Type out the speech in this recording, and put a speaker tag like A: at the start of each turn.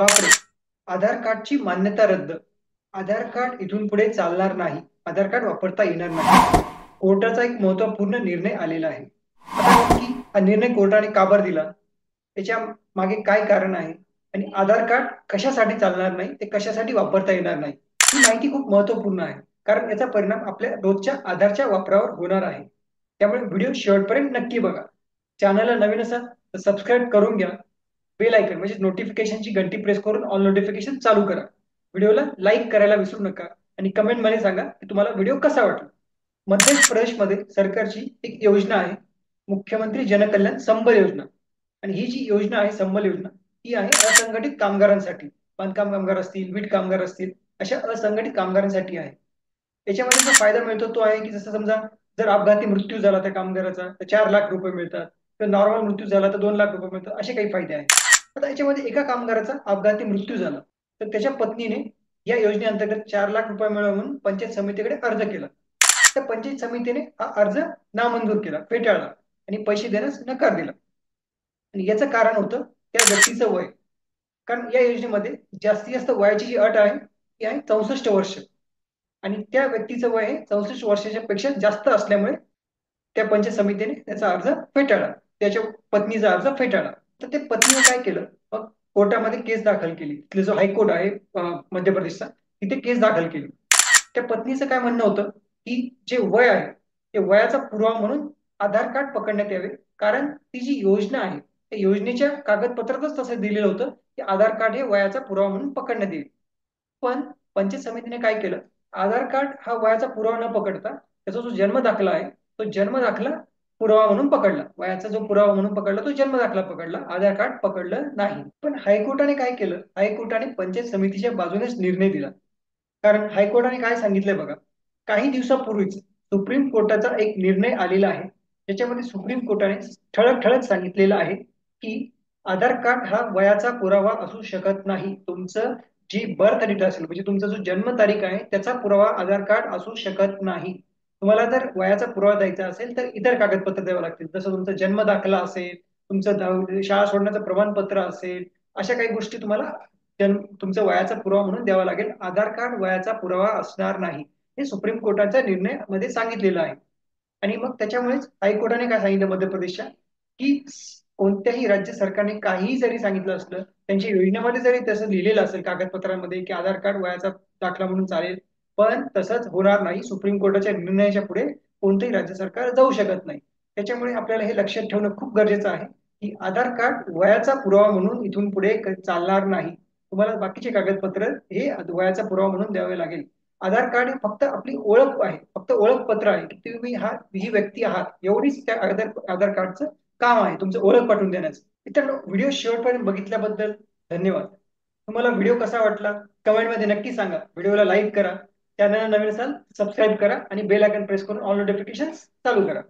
A: बापरे! आधार कार्डची मान्यता रद्द. आधार कार्ड इथून पुढे चालणार नाही. आधार कार्ड वापरता येणार नाही. कोर्टाचा एक महत्त्वपूर्ण निर्णय आलेला आहे. आता नेमकी हा निर्णय कोर्टाने का बरं दिला? त्याच्या मागे काय कारण आहे? आणि आधार कार्ड कशासाठी चालणार नाही, ते कशासाठी वापरता येणार नाही? ही माहिती खूप महत्त्वपूर्ण आहे. कारण याचा परिणाम आपल्या रोजच्या आधारच्या वापरावर होणार आहे. त्यामुळे व्हिडिओ शेवटपर्यंत नक्की बघा. चॅनलला नवीन असाल तर सबस्क्राईब करून घ्या. बेल आयकॉन म्हणजे नोटिफिकेशनची घंटी प्रेस करून ऑल नोटिफिकेशन चालू करा. व्हिडिओला लाईक करायला विसरू नका आणि कमेंटमध्ये सांगा की तुम्हाला व्हिडिओ कसा वाटला. मध्य प्रदेशमध्ये सरकारची एक योजना आहे, मुख्यमंत्री जनकल्याण संबल योजना. आणि ही जी योजना आहे संबल योजना, ही आहे असंघटित कामगारांसाठी. बांधकाम कामगार असतील, वीट कामगार असतील, अशा असंघटित कामगारांसाठी आहे. याच्यामध्ये जो फायदा मिळतो तो आहे की जसं समजा जर अपघाती मृत्यू झाला त्या कामगाराचा तर 4 लाख रुपये मिळतात, तर नॉर्मल मृत्यू झाला तर 2 लाख रुपये मिळतात, असे काही फायदे आहेत. आता याच्यामध्ये एका कामगाराचा अपघाती मृत्यू झाला तर त्याच्या पत्नीने या योजनेअंतर्गत 4 लाख रुपये मिळावे म्हणून पंचायत समितीकडे अर्ज केला. त्या पंचायत समितीने हा अर्ज नामंजूर केला, फेटाळला आणि पैसे देण्यास नकार दिला. आणि याचं कारण होतं त्या व्यक्तीचं वय. कारण या योजनेमध्ये जास्तीत जास्त वयाची जी अट आहे ती आहे 64 वर्ष. आणि त्या व्यक्तीचं वय हे 64 वर्षाच्या पेक्षा जास्त असल्यामुळे त्या पंचायत समितीने त्याचा अर्ज फेटाळला, त्याच्या पत्नीचा अर्ज फेटाळला. तर ते पत्नीने काय केलं, मग कोर्टामध्ये केस दाखल केली. तिथले जो हायकोर्ट आहे मध्य प्रदेशचा, तिथे केस दाखल केली. त्या पत्नीचं काय म्हणणं होतं की जे वय आहे ते वयाचा पुरावा म्हणून आधार कार्ड पकडण्यात यावे. कारण ती जी योजना आहे त्या योजनेच्या कागदपत्रातच तसं दिलेलं होतं की आधार कार्ड हे वयाचा पुरावा म्हणून पकडण्यात येईल. पण पंचायत समितीने काय केलं, आधार कार्ड हा वयाचा पुरावा न पकडता त्याचा जो जन्म दाखला आहे तो जन्म दाखला पुरावा म्हणून पकडला. वयाचा जो पुरावा म्हणून पकडला तो जन्म दाखला पकडला, आधार कार्ड पकडलं नाही. पण हायकोर्टाने काय केलं, हायकोर्टाने पंचायत समितीच्या बाजूनेच निर्णय दिला. कारण हायकोर्टाने काय सांगितलंय बघा, काही दिवसापूर्वीच सुप्रीम कोर्टाचा एक निर्णय आलेला आहे. त्याच्यामध्ये सुप्रीम कोर्टाने ठळक ठळक सांगितलेलं आहे की आधार कार्ड हा वयाचा पुरावा असू शकत नाही. तुमचं जी बर्थ डेट असेल म्हणजे तुमचा जो जन्मतारीख आहे त्याचा पुरावा आधार कार्ड असू शकत नाही. तुम्हाला जर वयाचा पुरावा द्यायचा असेल तर इतर कागदपत्र द्यावं लागतील, जसं तुमचा जन्म दाखला असेल, तुमचं शाळा सोडण्याचं प्रमाणपत्र असेल, अशा काही गोष्टी तुम्हाला तुमचा वयाचा पुरावा म्हणून द्यावा लागेल. आधार कार्ड वयाचा पुरावा असणार नाही, हे सुप्रीम कोर्टाच्या निर्णयामध्ये सांगितलेलं आहे. आणि मग त्याच्यामुळेच हायकोर्टाने काय सांगितलं मध्य प्रदेशच्या, की कोणत्याही राज्य सरकारने काहीही जरी सांगितलं असलं, त्यांच्या योजनेमध्ये जरी तसं लिहिलेलं असेल कागदपत्रांमध्ये की आधार कार्ड वयाचा दाखला म्हणून चालेल, पण तसंच होणार नाही. सुप्रीम कोर्टाच्या निर्णयाच्या पुढे कोणतंही राज्य सरकार जाऊ शकत नाही. त्याच्यामुळे आपल्याला हे लक्षात ठेवणं खूप गरजेचं आहे की आधार कार्ड वयाचा पुरावा म्हणून इथून पुढे चालणार नाही. तुम्हाला बाकीचे कागदपत्र हे वयाचा पुरावा म्हणून द्यावे लागेल. आधार कार्ड हे फक्त आपली ओळख आहे, फक्त ओळखपत्र आहे की तुम्ही ही व्यक्ती आहात, एवढीच त्या आधार कार्डचं काम आहे, तुमचं ओळख पटवून देण्याचं. मित्रांनो, व्हिडिओ शेवटपर्यंत बघितल्याबद्दल धन्यवाद. तुम्हाला व्हिडिओ कसा वाटला कमेंटमध्ये नक्की सांगा. व्हिडिओला लाईक करा, चॅनलला नवीन असाल सबस्क्राईब करा आणि बेल आयकॉन प्रेस करून ऑल नोटिफिकेशन चालू करा.